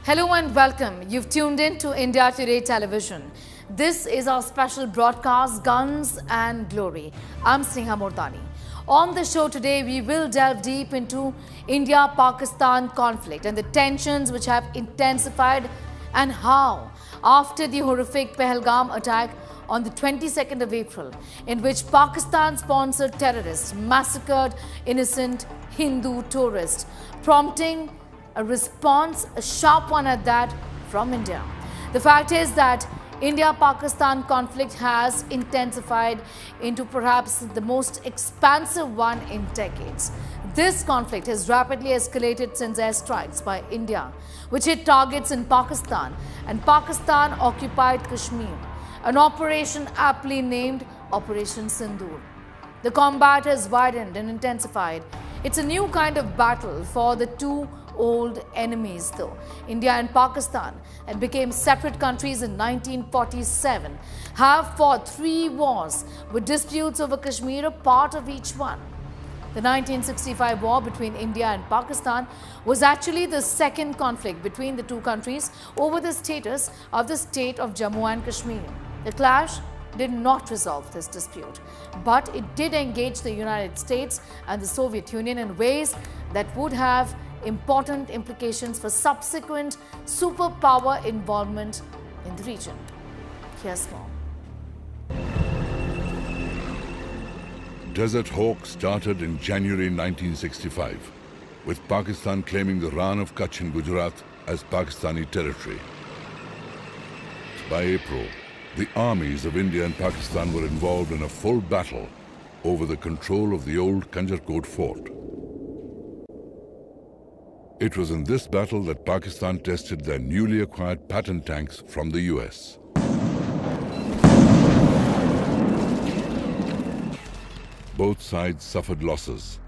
Hello and welcome. You've tuned in to India Today Television. This is our special broadcast, Guns and Glory. I'm Sena Mordani. On the show today, we will delve deep into India-Pakistan conflict and the tensions which have intensified and how, after the horrific Pahalgam attack on the 22nd of April, in which Pakistan-sponsored terrorists massacred innocent Hindu tourists, prompting a response, a sharp one at that, from India. The fact is that India-Pakistan conflict has intensified into perhaps the most expansive one in decades. This conflict has rapidly escalated since airstrikes by India, which hit targets in Pakistan and Pakistan-occupied Kashmir, an operation aptly named Operation Sindoor. The combat has widened and intensified. It's a new kind of battle for the two old enemies, though. India and Pakistan had become separate countries in 1947, have fought 3 wars with disputes over Kashmir a part of each one. The 1965 war between India and Pakistan was actually the second conflict between the two countries over the status of the state of Jammu and Kashmir. The clash did not resolve this dispute, but it did engage the United States and the Soviet Union in ways that would have important implications for subsequent superpower involvement in the region. Here's more. Desert Hawk started in January 1965, with Pakistan claiming the Rann of Kutch in Gujarat as Pakistani territory. By April, the armies of India and Pakistan were involved in a full battle over the control of the old Kanjarkot fort. It was in this battle that Pakistan tested their newly acquired Patton tanks from the US. Both sides suffered losses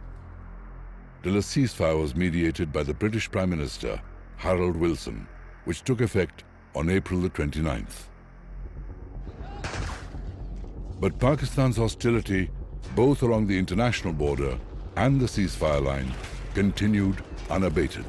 till a ceasefire was mediated by the British Prime Minister, Harold Wilson, which took effect on April the 29th. But Pakistan's hostility, both along the international border and the ceasefire line, continued unabated.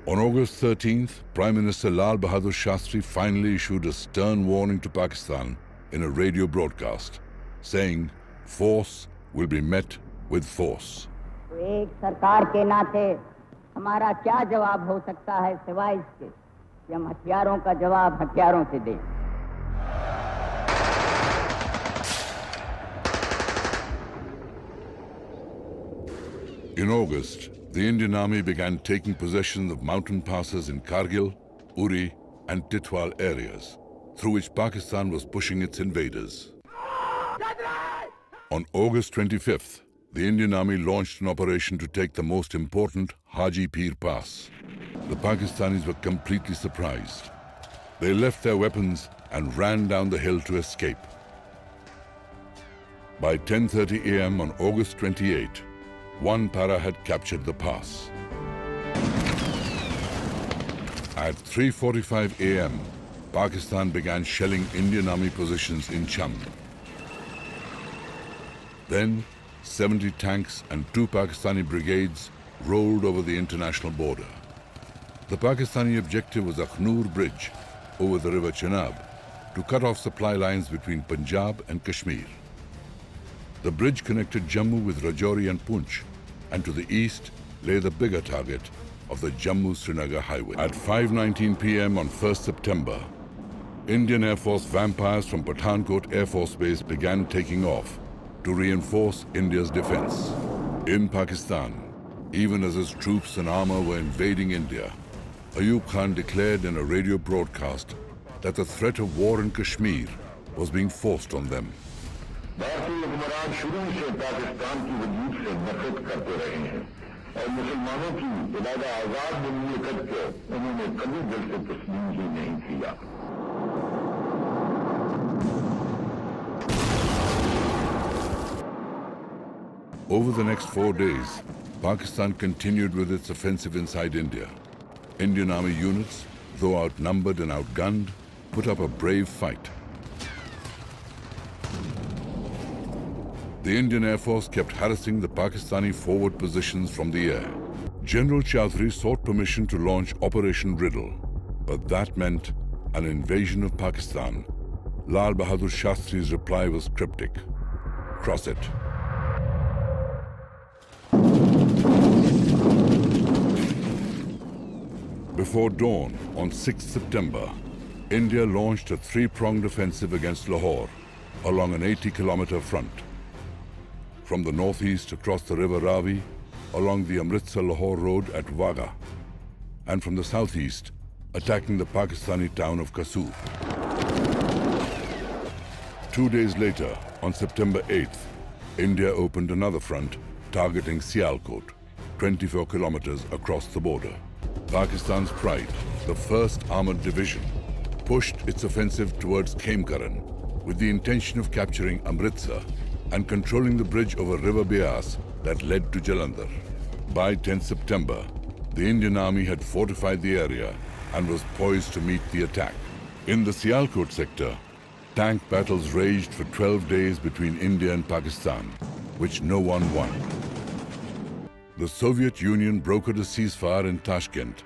On August 13th, Prime Minister Lal Bahadur Shastri finally issued a stern warning to Pakistan in a radio broadcast, saying, "Force will be met with force." एक सरकार के नाते हमारा क्या जवाब हो सकता है सिवाय इसके कि हम हथियारों का जवाब हथियारों से दें। In August, the Indian Army began taking possession of mountain passes in Kargil, Uri and Titwal areas, through which Pakistan was pushing its invaders. On August 25th, the Indian Army launched an operation to take the most important Haji Pir Pass. The Pakistanis were completely surprised. They left their weapons and ran down the hill to escape. By 10:30 a.m. on August 28, one para had captured the pass. At 3:45 a.m., Pakistan began shelling Indian Army positions in Cham. Then, 70 tanks and 2 Pakistani brigades rolled over the international border. The Pakistani objective was Akhnoor Bridge over the river Chenab to cut off supply lines between Punjab and Kashmir. The bridge connected Jammu with Rajouri and Poonch, and to the east lay the bigger target of the Jammu-Srinagar highway. At 5:19 p.m. on 1st September, Indian Air Force vampires from Pathankot Air Force Base began taking off to reinforce India's defense. In Pakistan, even as his troops and armor were invading India, Ayub Khan declared in a radio broadcast that the threat of war in Kashmir was being forced on them. भारतीय हुक्मरान शुरू से पाकिस्तान की वजूद से नफरत करते रहे हैं और मुसलमानों की इबादा आजाद ममलिकत को उन्होंने कभी दिल से तस्लीम ही नहीं किया। Over the next 4 days, Pakistan continued with its offensive inside India. Indian Army units, though outnumbered and outgunned, put up a brave fight. The Indian Air Force kept harassing the Pakistani forward positions from the air. General Chaudhry sought permission to launch Operation Riddle, but that meant an invasion of Pakistan. Lal Bahadur Shastri's reply was cryptic: cross it. Before dawn on 6 September, India launched a three-pronged offensive against Lahore along an 80-kilometer front. From the northeast across the river Ravi, along the Amritsar-Lahore road at Wagha, and from the southeast, attacking the Pakistani town of Kasur. 2 days later, on September 8th, India opened another front targeting Sialkot, 24 kilometers across the border. Pakistan's Pride, the 1st Armored Division, pushed its offensive towards Khemkaran with the intention of capturing Amritsar and controlling the bridge over River Beas that led to Jalandhar. By 10 September, the Indian Army had fortified the area and was poised to meet the attack. In the Sialkot sector, tank battles raged for 12 days between India and Pakistan, which no one won. The Soviet Union brokered a ceasefire in Tashkent,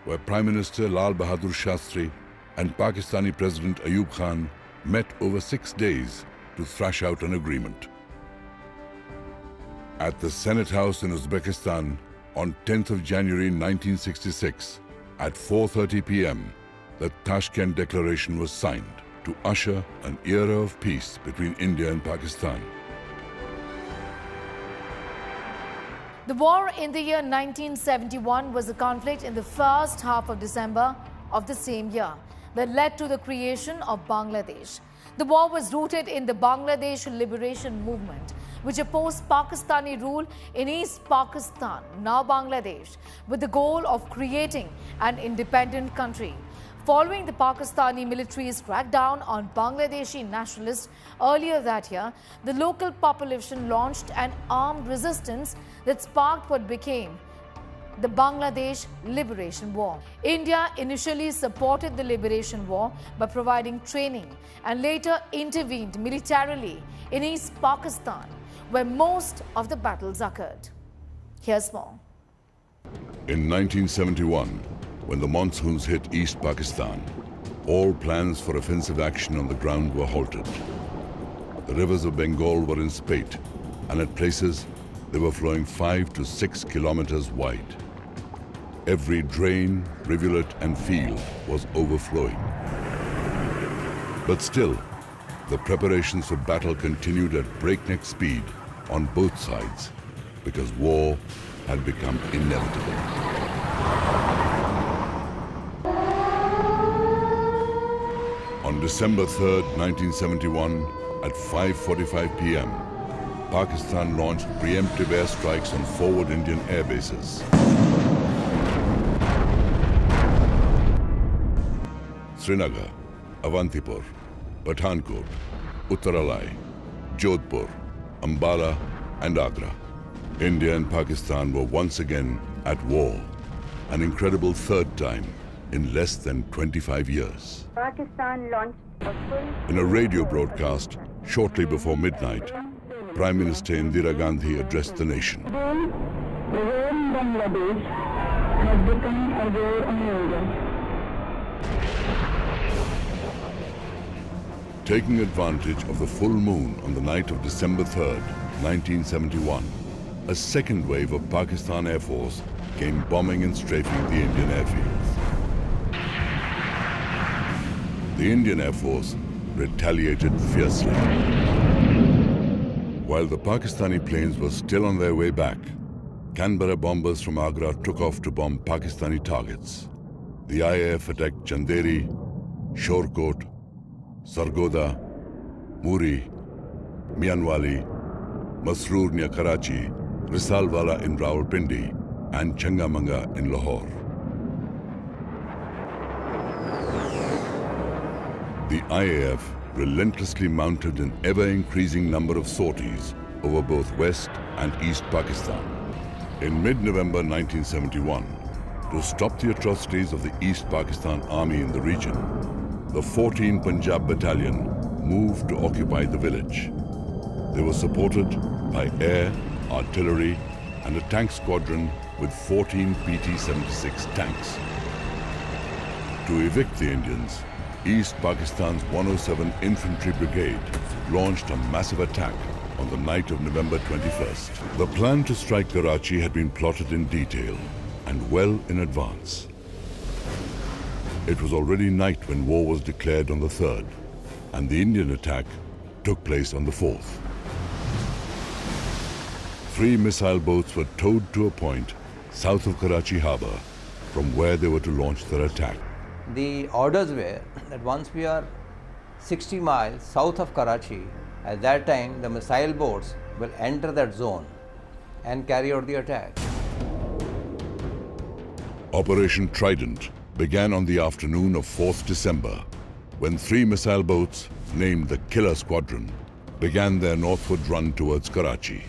where Prime Minister Lal Bahadur Shastri and Pakistani President Ayub Khan met over 6 days to thrash out an agreement. At the Senate House in Uzbekistan on 10th of January 1966, at 4:30 p.m., the Tashkent Declaration was signed to usher an era of peace between India and Pakistan. The war in the year 1971 was a conflict in the first half of December of the same year that led to the creation of Bangladesh. The war was rooted in the Bangladesh Liberation Movement, which opposed Pakistani rule in East Pakistan, now Bangladesh, with the goal of creating an independent country. Following the Pakistani military's crackdown on Bangladeshi nationalists earlier that year, the local population launched an armed resistance that sparked what became the Bangladesh Liberation War. India initially supported the Liberation War by providing training and later intervened militarily in East Pakistan, where most of the battles occurred. Here's more. In 1971, when the monsoons hit East Pakistan, all plans for offensive action on the ground were halted. The rivers of Bengal were in spate, and at places they were flowing 5 to 6 kilometers wide. Every drain, rivulet and field was overflowing. But still, the preparations for battle continued at breakneck speed on both sides because war had become inevitable. On December 3rd, 1971, at 5:45 p.m., Pakistan launched preemptive airstrikes on forward Indian air bases. Srinagar, Avantipur, Pathankot, Uttaralai, Jodhpur, Ambala and Agra. India and Pakistan were once again at war, an incredible third time in less than 25 years. Pakistan launched a full... In a radio broadcast shortly before midnight, Prime Minister Indira Gandhi addressed the nation. The war in Bangladesh has become a war on India. Taking advantage of the full moon on the night of December 3rd, 1971, a second wave of Pakistan Air Force came bombing and strafing the Indian airfields. The Indian Air Force retaliated fiercely. While the Pakistani planes were still on their way back, Canberra bombers from Agra took off to bomb Pakistani targets. The IAF attacked Chanderi, Shorkot, Sargoda, Muri, Mianwali, Masroor near Karachi, Risalwala in Rawalpindi, and Changamanga in Lahore. The IAF relentlessly mounted an ever-increasing number of sorties over both West and East Pakistan. In mid-November 1971, to stop the atrocities of the East Pakistan Army in the region, the 14 Punjab Battalion moved to occupy the village. They were supported by air, artillery, and a tank squadron with 14 PT-76 tanks. To evict the Indians, East Pakistan's 107 Infantry Brigade launched a massive attack on the night of November 21st. The plan to strike Karachi had been plotted in detail and well in advance. It was already night when war was declared on the 3rd, and the Indian attack took place on the 4th. 3 missile boats were towed to a point south of Karachi harbour from where they were to launch their attack. The orders were that once we are 60 miles south of Karachi, at that time the missile boats will enter that zone and carry out the attack. Operation Trident began on the afternoon of 4th December, when 3 missile boats, named the Killer Squadron, began their northward run towards Karachi.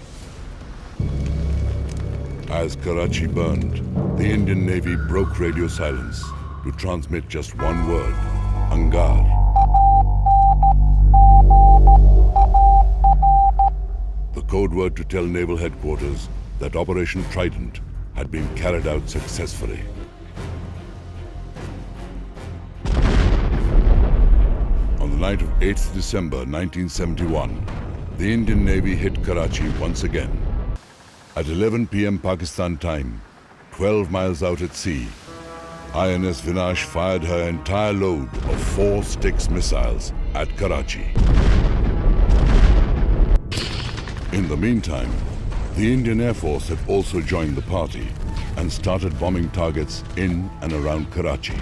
As Karachi burned, the Indian Navy broke radio silence to transmit just one word: Angar. The code word to tell Naval Headquarters that Operation Trident had been carried out successfully. On the night of 8th December 1971, the Indian Navy hit Karachi once again. At 11 p.m. Pakistan time, 12 miles out at sea, INS Vinash fired her entire load of 4 Styx missiles at Karachi. In the meantime, the Indian Air Force had also joined the party and started bombing targets in and around Karachi.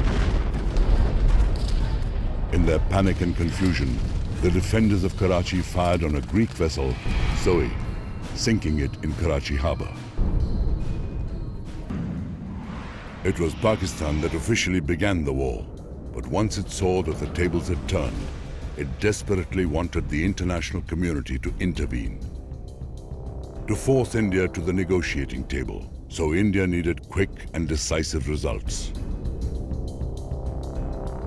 In their panic and confusion, the defenders of Karachi fired on a Greek vessel, Zoe, sinking it in Karachi harbour. It was Pakistan that officially began the war, but once it saw that the tables had turned, it desperately wanted the international community to intervene, to force India to the negotiating table. So India needed quick and decisive results.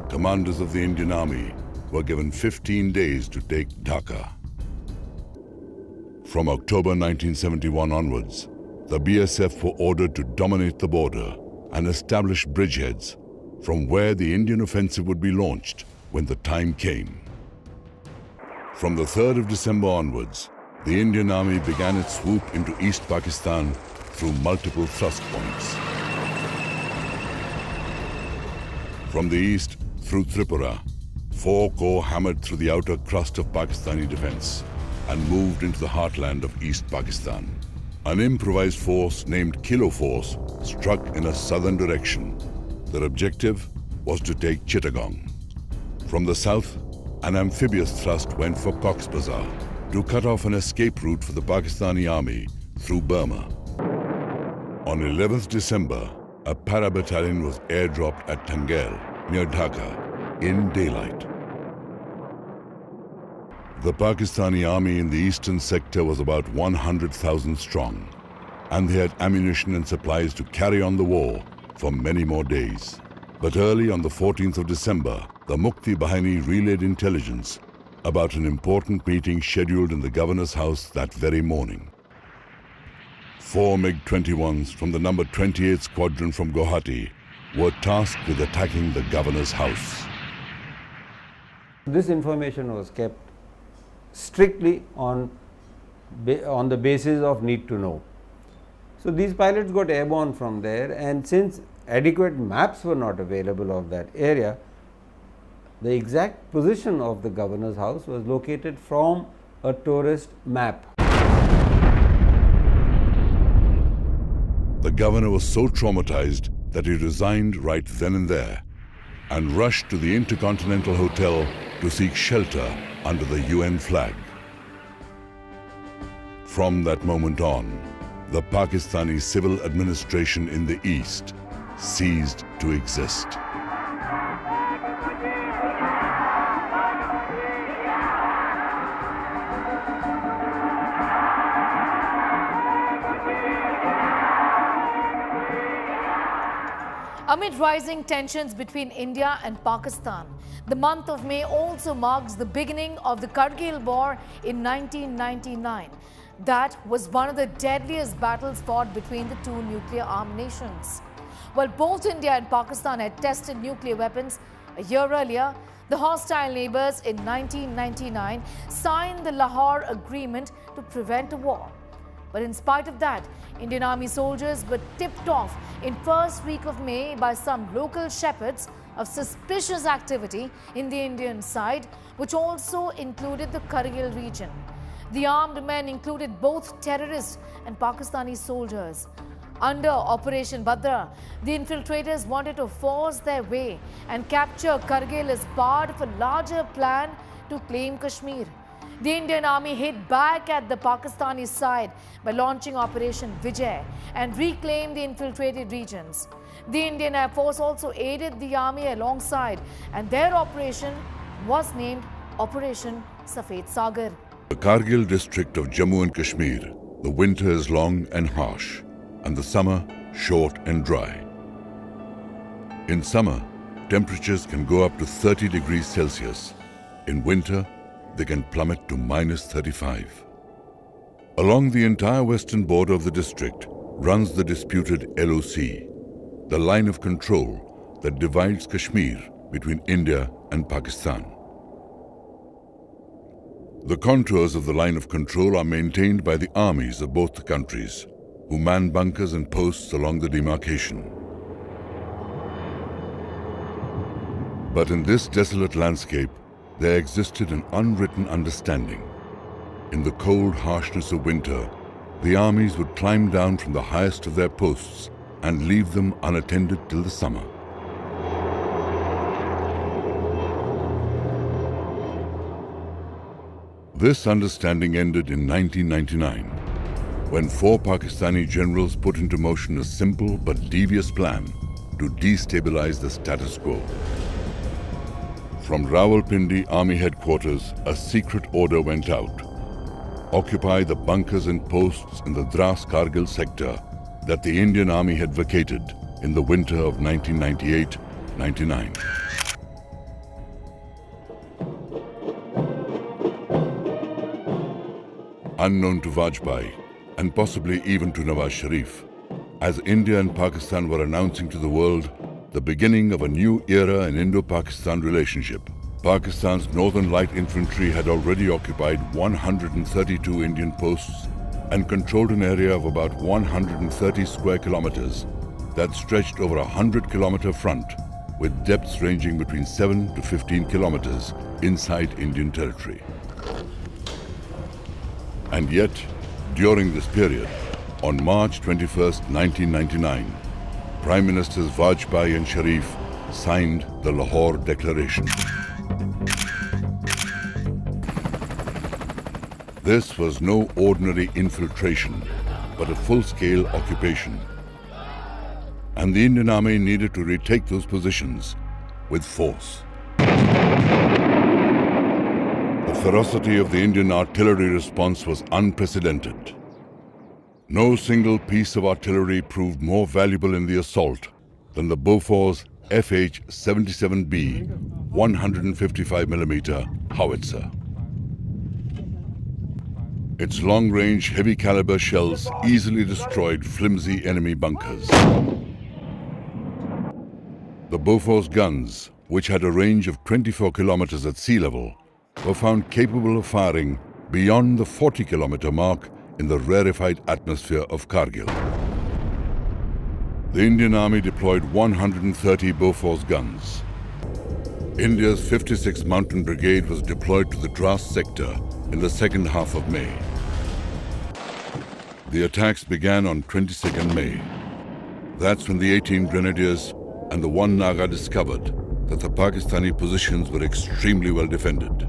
Commanders of the Indian Army were given 15 days to take Dhaka. From October 1971 onwards, the BSF were ordered to dominate the border and establish bridgeheads from where the Indian offensive would be launched when the time came. From the 3rd of December onwards, the Indian Army began its swoop into East Pakistan through multiple thrust points. From the east, through Tripura, 4 corps hammered through the outer crust of Pakistani defense and moved into the heartland of East Pakistan. An improvised force named Kilo Force struck in a southern direction. Their objective was to take Chittagong. From the south, an amphibious thrust went for Cox's Bazar to cut off an escape route for the Pakistani army through Burma. On 11th December, a para-battalion was airdropped at Tangel, near Dhaka, in daylight. The Pakistani army in the eastern sector was about 100,000 strong, and they had ammunition and supplies to carry on the war for many more days. But early on the 14th of December, the Mukti Bahini relayed intelligence about an important meeting scheduled in the governor's house that very morning. 4 MiG-21s from the number 28th Squadron from Guwahati were tasked with attacking the governor's house. This information was kept strictly on the basis of need to know. So these pilots got airborne from there, and since adequate maps were not available of that area, the exact position of the governor's house was located from a tourist map. The governor was so traumatized that he resigned right then and there and rushed to the Intercontinental Hotel to seek shelter under the UN flag. From that moment on, the Pakistani civil administration in the east ceased to exist. Amid rising tensions between India and Pakistan, the month of May also marks the beginning of the Kargil War in 1999. That was one of the deadliest battles fought between the two nuclear-armed nations. While both India and Pakistan had tested nuclear weapons a year earlier, the hostile neighbors in 1999 signed the Lahore Agreement to prevent a war. But in spite of that, Indian Army soldiers were tipped off in first week of May by some local shepherds of suspicious activity in the Indian side, which also included the Kargil region. The armed men included both terrorists and Pakistani soldiers. Under Operation Badra, the infiltrators wanted to force their way and capture Kargil as part of a larger plan to claim Kashmir. The Indian Army hit back at the Pakistani side by launching Operation Vijay and reclaimed the infiltrated regions. The Indian Air Force also aided the army alongside, and their operation was named Operation Safed Sagar. The Kargil district of Jammu and Kashmir, the winter is long and harsh, and the summer short and dry. In summer, temperatures can go up to 30 degrees Celsius. In winter, they can plummet to -35. Along the entire western border of the district runs the disputed LOC, the line of control that divides Kashmir between India and Pakistan. The contours of the line of control are maintained by the armies of both the countries, who man bunkers and posts along the demarcation. But in this desolate landscape, there existed an unwritten understanding. In the cold harshness of winter, the armies would climb down from the highest of their posts and leave them unattended till the summer. This understanding ended in 1999, when 4 Pakistani generals put into motion a simple but devious plan to destabilize the status quo. From Rawalpindi Army Headquarters, a secret order went out. Occupy the bunkers and posts in the Dras Kargil sector that the Indian Army had vacated in the winter of 1998-99. Unknown to Vajpayee, and possibly even to Nawaz Sharif, as India and Pakistan were announcing to the world the beginning of a new era in Indo-Pakistan relationship. Pakistan's Northern Light Infantry had already occupied 132 Indian posts and controlled an area of about 130 square kilometers that stretched over a 100-kilometer front with depths ranging between 7 to 15 kilometers inside Indian territory. And yet, during this period, on March 21, 1999, Prime Ministers Vajpayee and Sharif signed the Lahore Declaration. This was no ordinary infiltration, but a full-scale occupation. And the Indian Army needed to retake those positions with force. The ferocity of the Indian artillery response was unprecedented. No single piece of artillery proved more valuable in the assault than the Bofors FH-77B 155mm howitzer. Its long-range, heavy-caliber shells easily destroyed flimsy enemy bunkers. The Bofors guns, which had a range of 24 kilometers at sea level, were found capable of firing beyond the 40-kilometer mark in the rarefied atmosphere of Kargil. The Indian Army deployed 130 Bofors guns. India's 56th Mountain Brigade was deployed to the Dras sector in the second half of May. The attacks began on 22nd May. That's when the 18 Grenadiers and the 1 Naga discovered that the Pakistani positions were extremely well defended.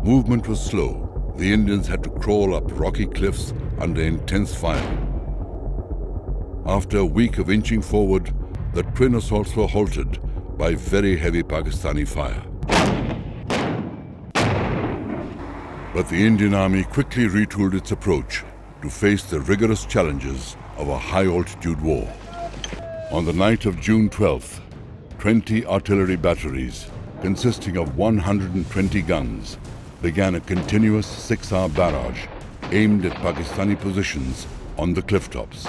Movement was slow. The Indians had to crawl up rocky cliffs under intense fire. After a week of inching forward, the twin assaults were halted by very heavy Pakistani fire. But the Indian Army quickly retooled its approach to face the rigorous challenges of a high-altitude war. On the night of June 12th, 20 artillery batteries, consisting of 120 guns, began a continuous 6-hour barrage aimed at Pakistani positions on the cliff tops.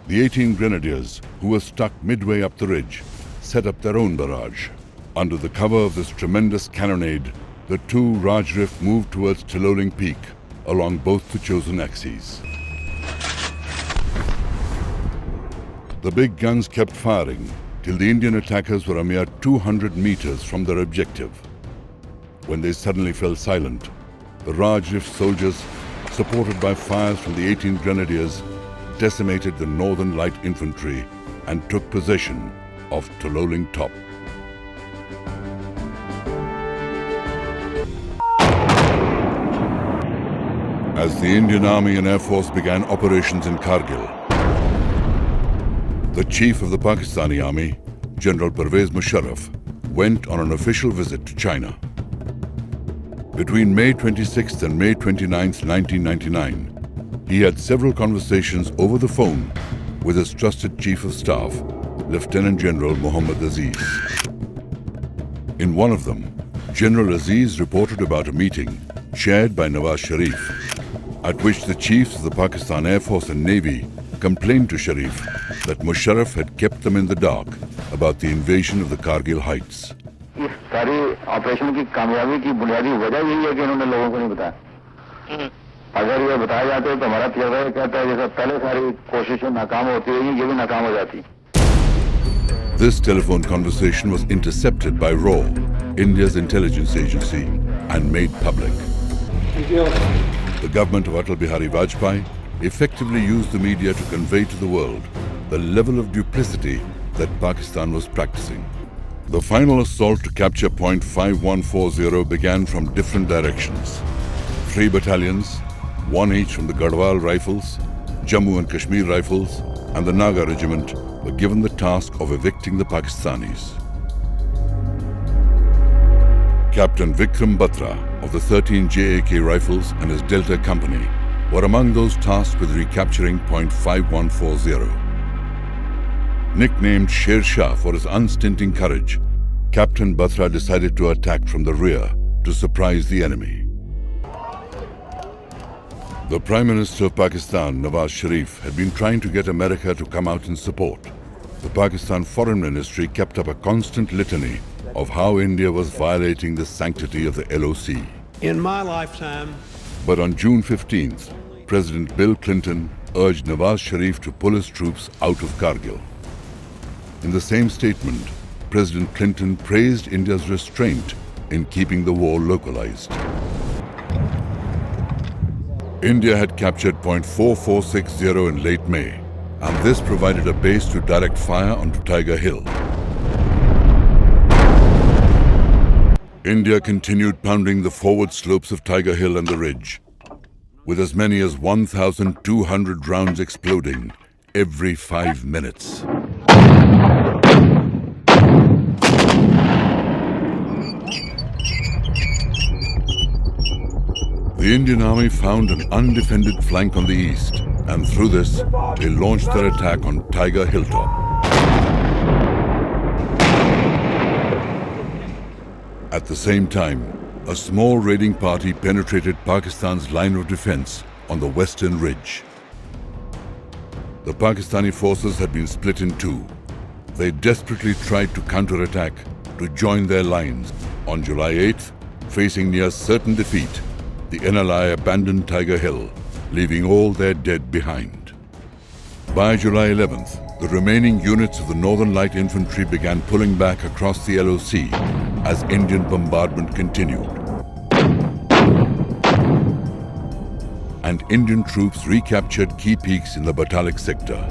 The 18 grenadiers, who were stuck midway up the ridge, set up their own barrage. Under the cover of this tremendous cannonade, the two Rajrif moved towards Taloling Peak along both the chosen axes. The big guns kept firing till the Indian attackers were a mere 200 meters from their objective. When they suddenly fell silent, the Rajrif soldiers, supported by fires from the 18 grenadiers, decimated the Northern Light Infantry and took possession of Taloling Top. As the Indian Army and Air Force began operations in Kargil, the chief of the Pakistani Army, General Pervez Musharraf, went on an official visit to China. Between May 26th and May 29th, 1999, he had several conversations over the phone with his trusted Chief of Staff, Lieutenant General Mohammad Aziz. In one of them, General Aziz reported about a meeting chaired by Nawaz Sharif, at which the chiefs of the Pakistan Air Force and Navy complained to Sharif that Musharraf had kept them in the dark about the invasion of the Kargil heights. इस सारे operation की कामयाबी की बुनियादी वजह यही है कि उन्होंने लोगों को नहीं बताया। अगर ये बताया जाता है तो हमारा तजर्बा ये कहता है जैसे पहले सारी कोशिशें नाकाम होती रही, ये भी नाकाम हो जाती। This telephone conversation was intercepted by RAW, India's intelligence agency, and made public. The government of Atal Bihari Vajpayee effectively used the media to convey to the world the level of duplicity that Pakistan was practicing. The final assault to capture Point 5140 began from different directions. 3 battalions, 1 each from the Garhwal Rifles, Jammu and Kashmir Rifles, and the Naga Regiment were given the task of evicting the Pakistanis. Captain Vikram Batra of the 13 JAK Rifles and his Delta Company were among those tasked with recapturing Point 5140. Nicknamed Sher Shah for his unstinting courage, Captain Batra decided to attack from the rear to surprise the enemy. The Prime Minister of Pakistan, Nawaz Sharif, had been trying to get America to come out in support. The Pakistan Foreign Ministry kept up a constant litany of how India was violating the sanctity of the LOC. In my lifetime. But on June 15th, President Bill Clinton urged Nawaz Sharif to pull his troops out of Kargil. In the same statement, President Clinton praised India's restraint in keeping the war localized. India had captured Point 4460 in late May, and this provided a base to direct fire onto Tiger Hill. India continued pounding the forward slopes of Tiger Hill and the ridge, with as many as 1,200 rounds exploding every 5 minutes. The Indian Army found an undefended flank on the east, and through this, they launched their attack on Tiger Hilltop. At the same time, a small raiding party penetrated Pakistan's line of defense on the western ridge. The Pakistani forces had been split in two. They desperately tried to counterattack to join their lines. On July 8th, facing near certain defeat, the NLI abandoned Tiger Hill, leaving all their dead behind. By July 11th, the remaining units of the Northern Light Infantry began pulling back across the LOC as Indian bombardment continued. And Indian troops recaptured key peaks in the Batalik sector.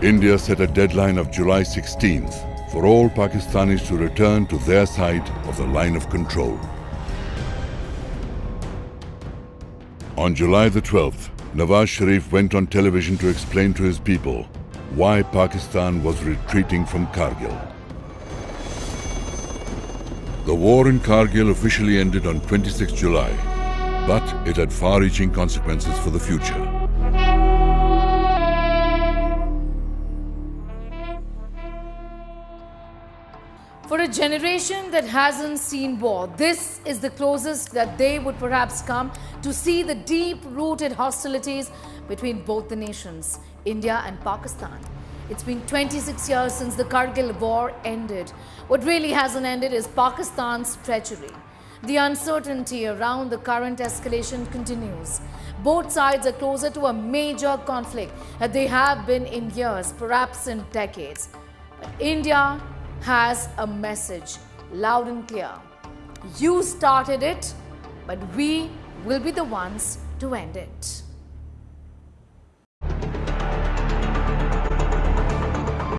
India set a deadline of July 16th for all Pakistanis to return to their side of the line of control. On July the 12th, Nawaz Sharif went on television to explain to his people why Pakistan was retreating from Kargil. The war in Kargil officially ended on 26 July, but it had far-reaching consequences for the future. For a generation that hasn't seen war, this is the closest that they would perhaps come to see the deep-rooted hostilities between both the nations, India and Pakistan. It's been 26 years since the Kargil war ended. What really hasn't ended is Pakistan's treachery. The uncertainty around the current escalation continues. Both sides are closer to a major conflict that they have been in years, perhaps in decades. But India has a message, loud and clear. You started it, but we will be the ones to end it.